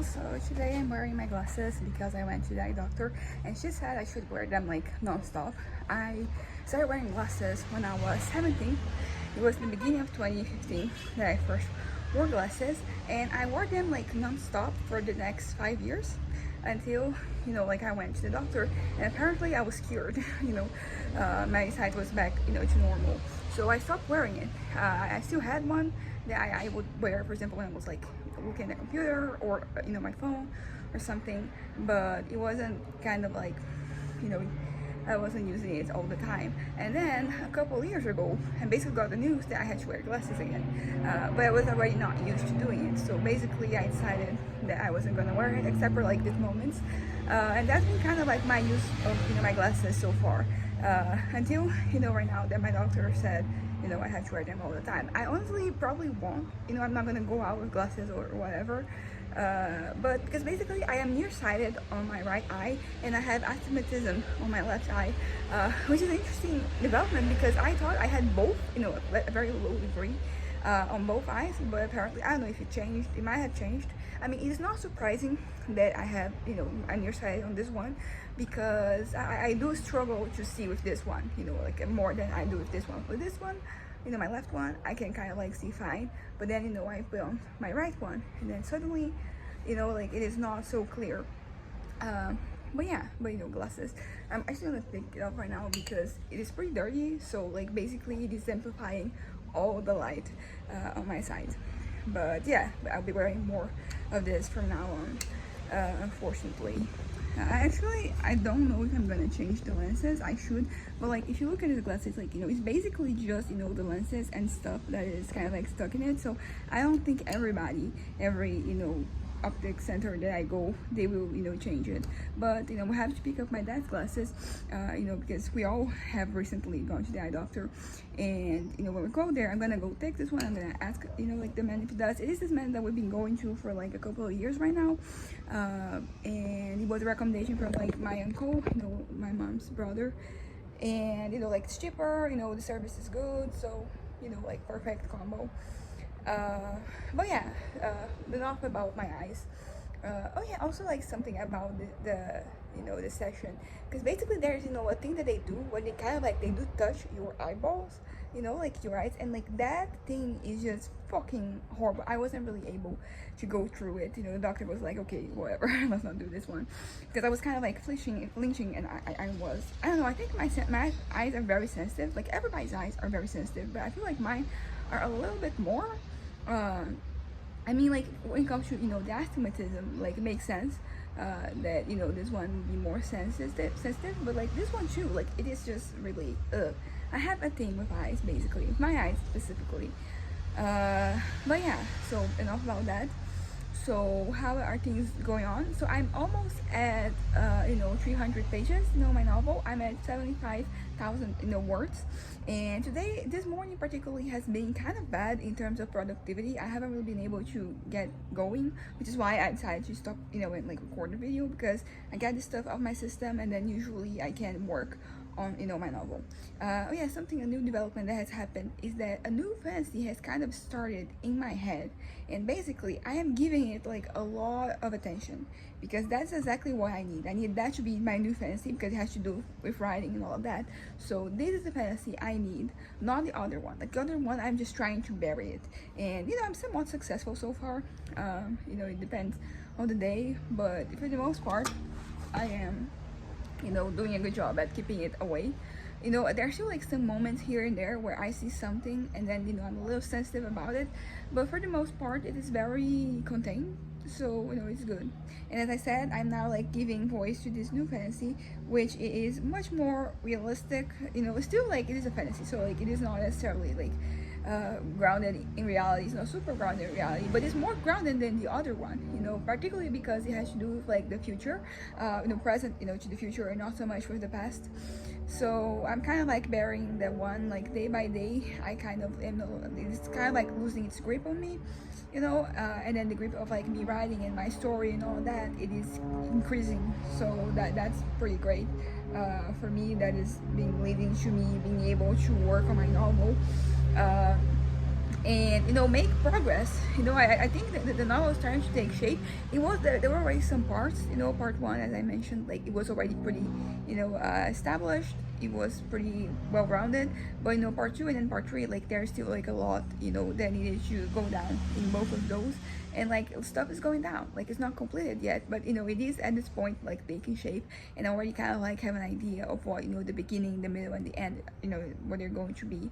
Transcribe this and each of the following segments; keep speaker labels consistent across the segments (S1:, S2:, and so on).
S1: So today I'm wearing my glasses because I went to the eye doctor and she said I should wear them like non-stop. I started wearing glasses when I was 17. It was the beginning of 2015 that I first wore glasses, and I wore them like non-stop for the next 5 years until like I went to the doctor, and apparently I was cured. My sight was back to normal, so I stopped wearing it. I still had one that I would wear, for example, when I was like looking at the computer or my phone or something, but it wasn't kind of like I wasn't using it all the time. And then a couple of years ago, I basically got the news that I had to wear glasses again. But I was already not used to doing it. So basically I decided that I wasn't gonna wear it except for like these moments. And that's been kind of like my use of my glasses so far. Until right now that my doctor said I have to wear them all the time. I honestly probably won't. I'm not gonna go out with glasses or whatever. But because basically I am nearsighted on my right eye and I have astigmatism on my left eye, which is an interesting development because I thought I had both, a very low degree on both eyes, but apparently I don't know if it changed. It might have changed. I mean, it's not surprising that I have I'm nearsighted on this one because I do struggle to see with this one, like more than I do with this one. With this one, my left one, I can kind of like see fine, but then I put on my right one and then suddenly like it is not so clear. But yeah, glasses, I'm actually gonna pick it up right now because it is pretty dirty, so like basically it is amplifying all the light on my side. But yeah, I'll be wearing more of this from now on, unfortunately. I don't know if I'm gonna change the lenses. I should, but like if you look at the glasses, like it's basically just the lenses and stuff that is kind of like stuck in it. So I don't think every optic center that I go, they will change it. But we have to pick up my dad's glasses, because we all have recently gone to the eye doctor, and when we go there, I'm gonna go take this one. I'm gonna ask like the man if he does. It is this man that we've been going to for like a couple of years right now, and it was a recommendation from like my uncle, my mom's brother, and like it's cheaper, the service is good, so like perfect combo. But yeah, enough about my eyes. Oh yeah, also like something about the session, because basically there's a thing that they do when they kind of like they do touch your eyeballs, like your eyes, and like that thing is just fucking horrible. I wasn't really able to go through it. The doctor was like, okay, whatever, let's not do this one, because I was kind of like flinching, and I don't know, I think my eyes are very sensitive. Like everybody's eyes are very sensitive, but I feel like mine are a little bit more. I mean, like when it comes to the astigmatism, like it makes sense that this one would be more sensitive, but like this one too, like it is just really I have a thing with eyes, basically with my eyes specifically. But yeah, so enough about that. So how are things going on? So I'm almost at 300 pages, my novel. I'm at 75,000 words, and this morning particularly has been kind of bad in terms of productivity. I haven't really been able to get going, which is why I decided to stop and like record the video, because I get this stuff off my system and then usually I can work on my novel. Oh yeah, a new development that has happened is that a new fantasy has kind of started in my head, and basically I am giving it like a lot of attention because that's exactly what I need. I need that to be my new fantasy because it has to do with writing and all of that. So this is the fantasy I need, not the other one. Like the other one, I'm just trying to bury it, and I'm somewhat successful so far. It depends on the day, but for the most part I am doing a good job at keeping it away. There's still like some moments here and there where I see something and then I'm a little sensitive about it, but for the most part it is very contained, so it's good. And as I said, I'm now like giving voice to this new fantasy, which is much more realistic. It's still like it is a fantasy, so like it is not necessarily like grounded in reality. It's not super grounded in reality, but it's more grounded than the other one, particularly because it has to do with like the future, present to the future, and not so much with the past. So I'm kind of like burying that one, like day by day. I kind of am, it's kind of like losing its grip on me, and then the grip of like me writing and my story and all that, it is increasing. So that's pretty great for me. That is leading to me being able to work on my novel. and make progress. I think that the novel was starting to take shape. There were already some parts. Part one, as I mentioned, like it was already pretty established. It was pretty well rounded. But part two and then part three, like there's still like a lot that needed to go down in both of those. And like stuff is going down, like it's not completed yet, but it is at this point like taking shape. And I already kind of like have an idea of what the beginning, the middle, and the end, what they're going to be.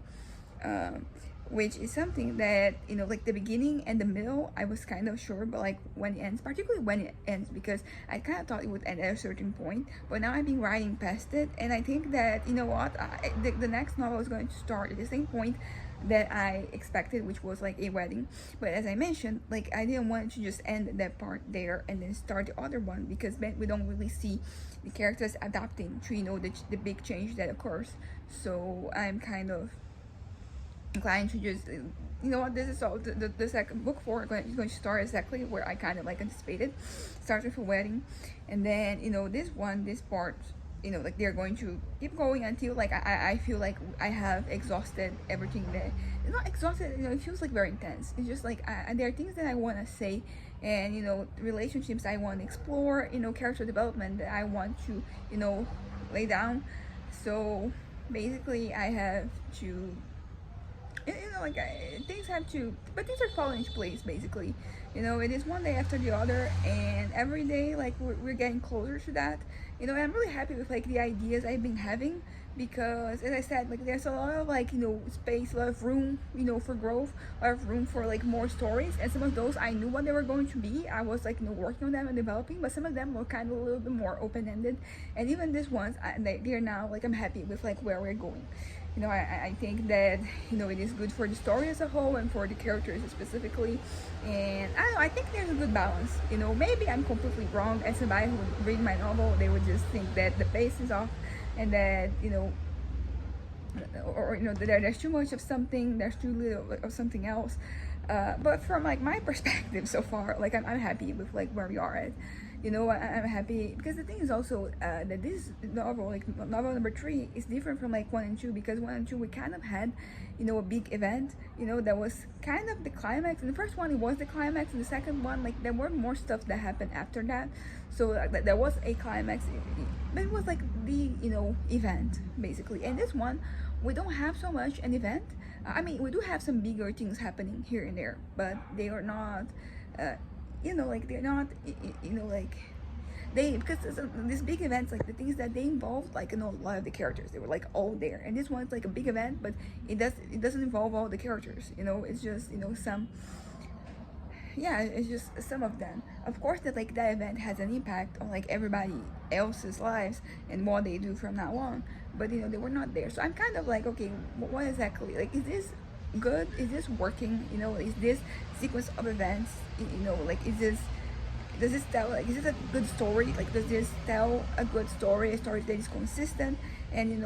S1: um, which is something that like the beginning and the middle I was kind of sure, but like when it ends, particularly when it ends, because I kind of thought it would end at a certain point, but now I've been writing past it, and I think that what the next novel is going to start at the same point that I expected, which was like a wedding. But as I mentioned, like I didn't want to just end that part there and then start the other one, because then we don't really see the characters adapting to the big change that occurs. So I'm kind of inclined to just what, this is all the second book four is going to start exactly where I kind of like anticipated. Starts with a wedding, and then this part, like they're going to keep going until like I feel like I have exhausted everything. That it's not exhausted, it feels like very intense. It's just like there are things that I want to say, and relationships I want to explore, character development that I want to lay down. So basically I have to like things have to, but things are falling into place basically. It is one day after the other, and every day like we're getting closer to that. And I'm really happy with like the ideas I've been having, because as I said, like there's a lot of like space, a lot of room for growth, a lot of room for like more stories. And some of those I knew what they were going to be. I was like working on them and developing, but some of them were kind of a little bit more open-ended. And even these ones, they're now like I'm happy with like where we're going. I think that it is good for the story as a whole and for the characters specifically. And I don't know, I think there's a good balance. Maybe I'm completely wrong, and somebody who would read my novel, they would just think that the pace is off, and that or that there's too much of something, there's too little of something else. But from like my perspective so far, like I'm happy with like where we are at. I'm happy, because the thing is also that this novel, like novel number 3, is different from like 1 and 2, because 1 and 2 we kind of had a big event that was kind of the climax. In the first one it was the climax, and the second one like there were more stuff that happened after that. So there was a climax, but it was like the event basically. And this one we don't have so much an event. I mean, we do have some bigger things happening here and there, but they are not like they're not like they, because these big events, like the things that they involved, like a lot of the characters, they were like all there. And this one's like a big event, but it doesn't involve all the characters. It's just some, yeah, it's just some of them. Of course that like that event has an impact on like everybody else's lives and what they do from now on, but they were not there. So I'm kind of like, okay, what exactly, like, is this good? Is this working? Is this sequence of events, like, does this tell, like, is this a good story? Like, does this tell a good story, a story that is consistent and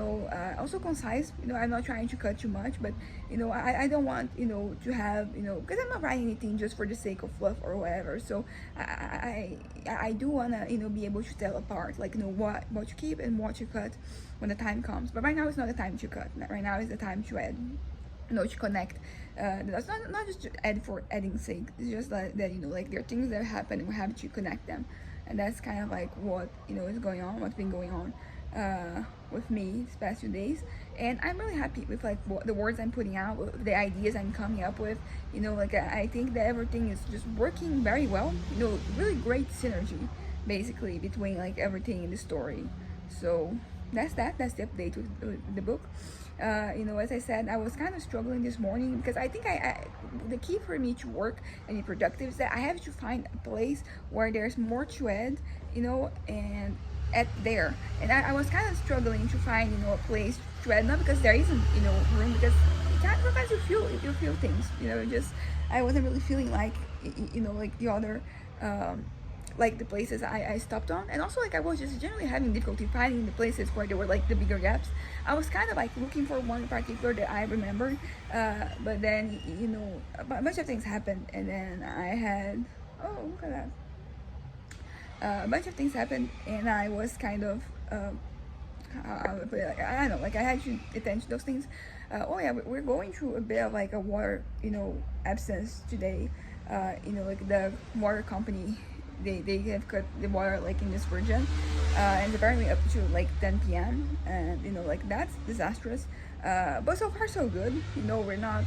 S1: also concise? I'm not trying to cut too much, but I don't want to have because I'm not writing anything just for the sake of fluff or whatever. So I do want to be able to tell apart, like, what you keep and what you cut when the time comes. But right now is not the time to cut. Right now is the time to add, to connect. That's not just to add for adding sake. It's just that like there are things that happen and we have to connect them. And that's kind of like what is going on, what's been going on with me these past few days. And I'm really happy with like the words I'm putting out, with the ideas I'm coming up with. Like I think that everything is just working very well. Really great synergy basically between like everything in the story. So that's the update with the book. As I said, I was kind of struggling this morning, because I think the key for me to work and be productive is that I have to find a place where there's more to add, and at there. And I was kind of struggling to find, a place to add, not because there isn't, room, because sometimes you feel things, just I wasn't really feeling like, like the other, like the places I stopped on. And also like I was just generally having difficulty finding the places where there were like the bigger gaps. I was kind of like looking for one in particular that I remembered, but then a bunch of things happened, and then I had, oh, look at that, a bunch of things happened, and I was kind of I would put it like, I don't know, like I had to attend to those things. Oh yeah, we're going through a bit of like a water, absence today. Like the water company, they have cut the water like in this region, and apparently up to like 10 p.m. and like that's disastrous. But so far so good. We're not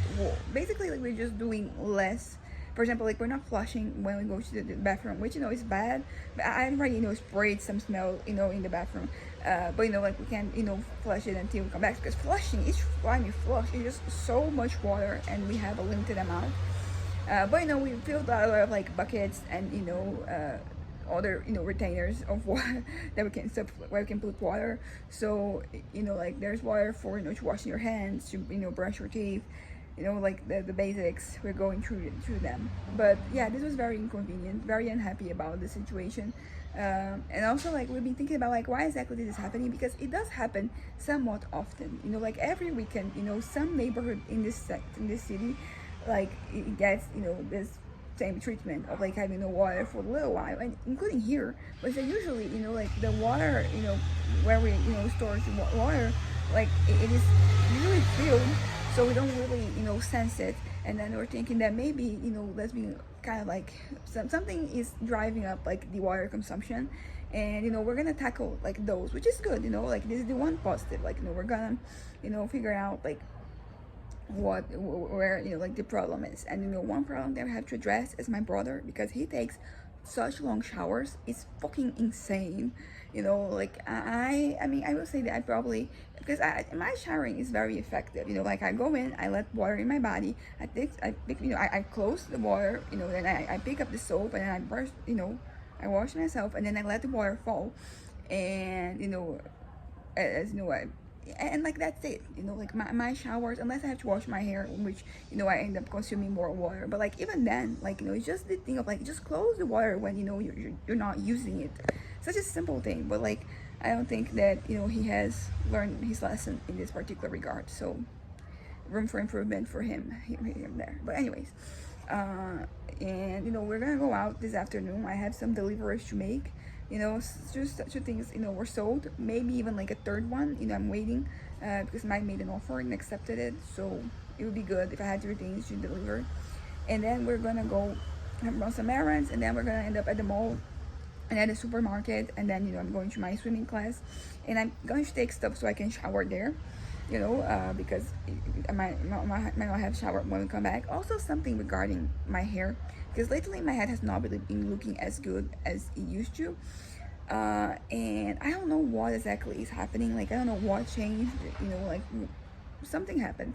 S1: basically like we're just doing less. For example, like we're not flushing when we go to the bathroom, which is bad. But I already sprayed some smell in the bathroom. But like we can't flush it until we come back, because flushing, each time you flush, it's just so much water, and we have a limited amount. But we filled a lot of like buckets and other retainers of water that we can stuff where we can put water. So like there's water for to washing your hands, to brush your teeth, like the basics. We're going through them. But yeah, this was very inconvenient, very unhappy about the situation. And also like we've been thinking about like why exactly this is happening, because it does happen somewhat often, like every weekend. Some neighborhood in this city, like it gets this same treatment of like having no water for a little while, and including here. But so usually like the water where we store the water, like it is really filled, so we don't really sense it. And then we're thinking that maybe that's being kind of like something is driving up like the water consumption. And we're gonna tackle like those, which is good. Like this is the one positive. Like we're gonna figure out like where like the problem is. And one problem that we have to address is my brother, because he takes such long showers. It's fucking insane. Like I mean, I will say that I probably, because my showering is very effective. Like I go in, I let water in my body, I pick I close the water, then I pick up the soap, and then I brush, I wash myself, and then I let the water fall. And as and like that's it. Like my showers, unless I have to wash my hair, which I end up consuming more water. But like even then, like it's just the thing of like just close the water when you're not using it. Such a simple thing, but like I don't think that he has learned his lesson in this particular regard. So room for improvement for him here there. But anyways, and we're gonna go out this afternoon. I have some deliveries to make. Just two things were sold, maybe even like a third one. I'm waiting, because Mike made an offer and accepted it. So it would be good if I had 3 things to deliver. And then we're gonna go run some errands, and then we're gonna end up at the mall and at the supermarket. And then I'm going to my swimming class, and I'm going to take stuff so I can shower there, because I might not have showered when we come back. Also something regarding my hair, because lately my head has not really been looking as good as it used to. And I don't know what exactly is happening. Like I don't know what changed, like something happened.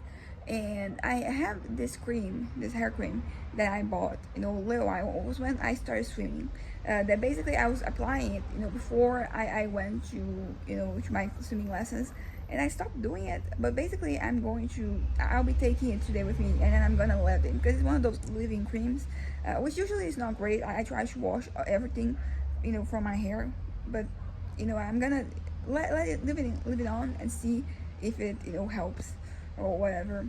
S1: And I have this hair cream that I bought a little while. It was when I started swimming. That basically I was applying it before I went to my swimming lessons, and I stopped doing it. But basically I'll be taking it today with me, and then I'm gonna let it, because it's one of those leave-in creams, which usually is not great. I try to wash everything from my hair, but I'm gonna let it leave it on and see if it helps or whatever.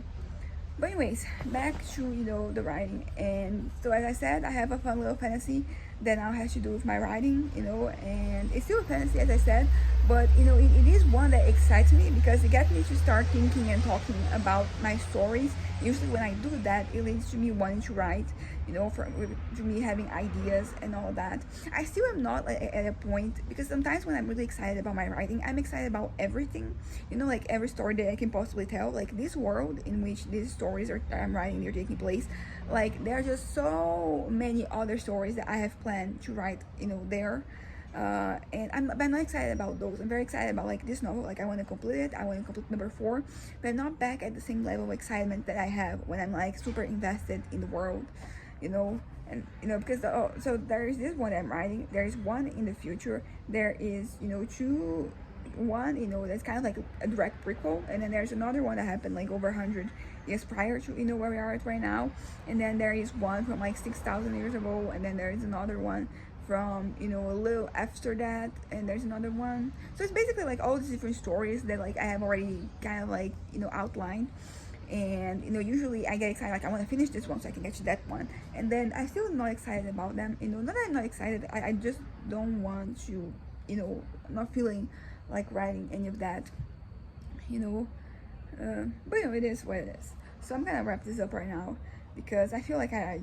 S1: But anyways, back to the writing. And so as I said, I have a fun little fantasy that now has to do with my writing, and it's still a fantasy, as I said, but it is one that excites me, because it gets me to start thinking and talking about my stories. Usually when I do that, it leads to me wanting to write, to me having ideas and all that. I still am not at a point, because sometimes when I'm really excited about my writing, I'm excited about everything, like every story that I can possibly tell. Like this world in which these stories I'm writing, they're taking place, like there are just so many other stories that I have planned to write there. And I'm not excited about those. I'm very excited about like this novel. Like I want to complete it. I want to complete number 4, but not back at the same level of excitement that I have when I'm like super invested in the world, and because so there is this one I'm writing. There is one in the future. There is one that's kind of like a direct prequel, and then there's another one that happened like over 100 years prior to where we are at right now. And then there is one from like 6,000 years ago, and then there is another one from a little after that, and there's another one. So it's basically like all these different stories that like I have already kind of like outlined. And usually I get excited, like I want to finish this one so I can get to that one, and then I still not excited about them. Not that I'm not excited, I just don't want to, I'm not feeling like writing any of that. But you know, it is what it is. So I'm gonna wrap this up right now because I feel like I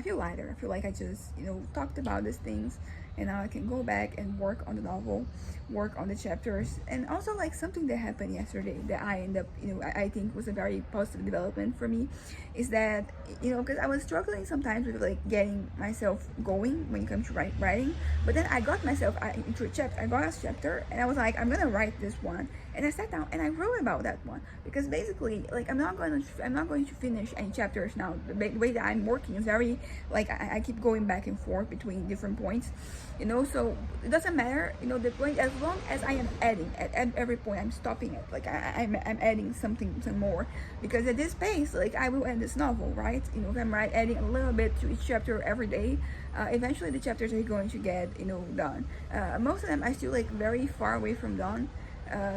S1: feel lighter. I feel like I just, you know, talked about these things, and now I can go back and work on the novel, work on the chapters, and also like something that happened yesterday that I end up, you know, I think was a very positive development for me, is that, you know, because I was struggling sometimes with like getting myself going when it comes to writing, but then I got myself into a chapter. I got a chapter, and I was like, I'm gonna write this one, and I sat down and I wrote about that one, because basically, like, I'm not going to finish any chapters now. The way that I'm working is very like I keep going back and forth between different points, you know. So it doesn't matter, you know, the point, as long as I am adding at every point, I'm stopping it, like I'm adding some more, because at this pace, like, I will end this novel, right? You know, if I'm adding a little bit to each chapter every day, eventually the chapters are going to get, you know, done. Most of them I still like very far away from done.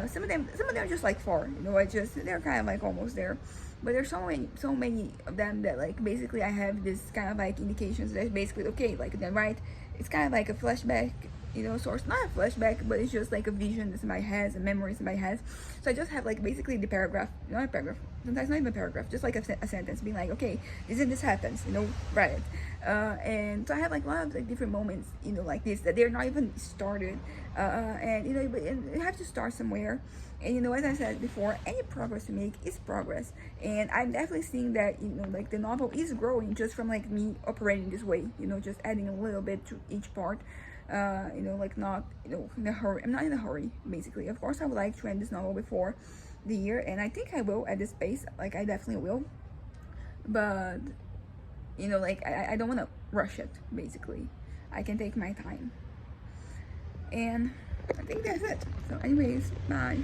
S1: Some of them are just like far, you know. They're kind of like almost there, but there's so many of them that like basically I have this kind of like indications that basically, okay, like then, right, it's kind of like a flashback, you know. So it's not a flashback, but it's just like a vision that somebody has, a memory somebody has. So I just have like basically the paragraph, not a paragraph, sometimes not even a paragraph, just like a sentence being like, okay, this and this happens, you know, write it. And so I have like a lot of like different moments, you know, like this, that they're not even started, and you know, but you have to start somewhere. And you know, as I said before, any progress you make is progress, and I'm definitely seeing that, you know, like the novel is growing just from like me operating this way, you know, just adding a little bit to each part. You know, like, not, you know, in a hurry. I'm not in a hurry, basically. Of course I would like to end this novel before the year, and I think I will at this pace, like I definitely will, but you know, like I don't want to rush it, basically. I can take my time, and I think that's it. So anyways, bye.